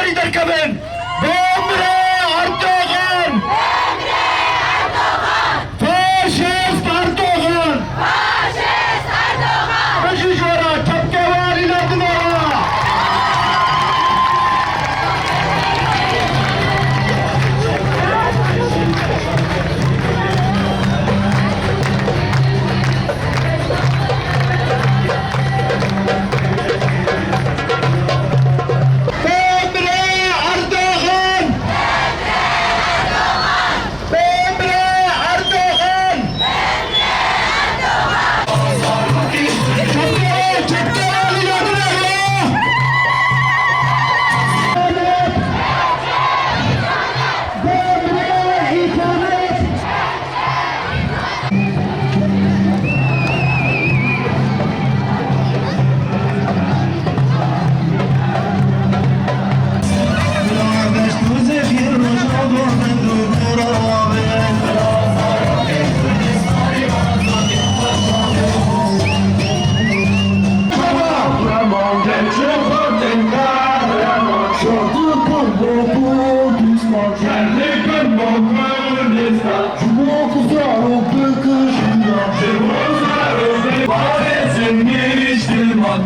Almanya derkabin. Bombre Erdoğan. Faşist Erdoğan. Meclisora tepke var ilerlemeye.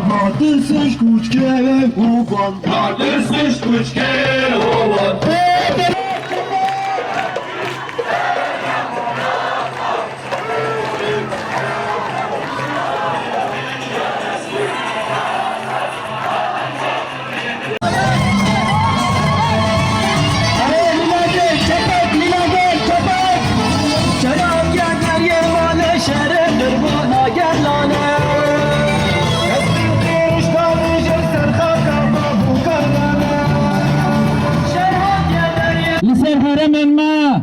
Tartışmış kuş kere oban. Tartışmış kuş kere oğlan. لسر هرمن ما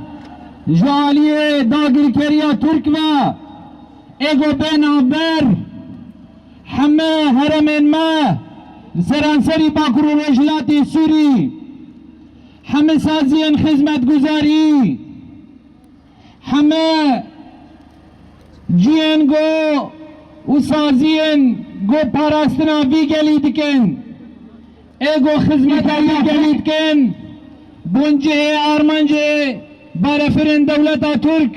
جالیه داگرکریا ترک و ایگو بنابر همه هرمن ما سرانسری باکر و رجلاتی سوری همه سازین خدمت گزاری همه جین گو و سازین گو پاراستنا بی گلید کن ایگو خدمتی گلید کن بونجه آرمانجه برفرین دولتا ترک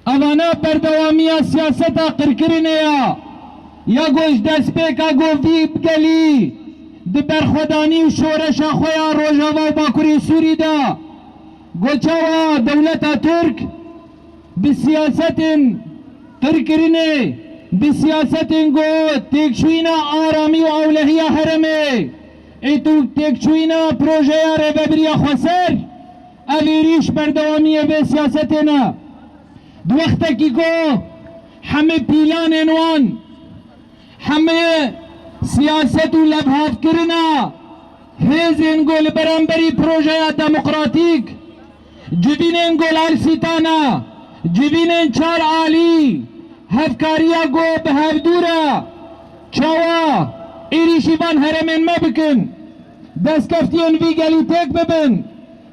اوانا بردوامی سیاستا قرکرینه یا گوش دست پیکا گوفتی بگلی دی برخودانی و شورش خویا روژاوا و باکوری سوری دا گوچاوا دولتا ترک بسیاست قرکرینه بسیاست گو تکشوینا آرامی و اولهی حرمه ایتو تکچوینا پروژه ریببریا خسر اویریش بردوامیه به سیاستنا دو وقتا کی کو همه پیلان انوان همه سیاست و لبهاف کرنا هیز انگول برانبری پروژه دموکراتیک جبین انگول السیتانا جبین چار آلی هفکاریا گو به هفدورا چاوا ایریشیوان هرمن ما بکن دست کفتین وی گلی تک ببن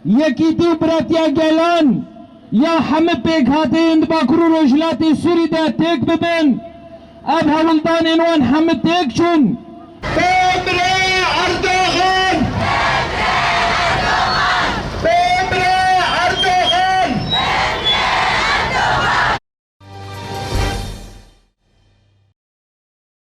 یکی دیو براتیا گلان یا همه پیک هاته اند باکرو روشلاتی سوری دا تک ببن اب حولدان انوان همه تک چون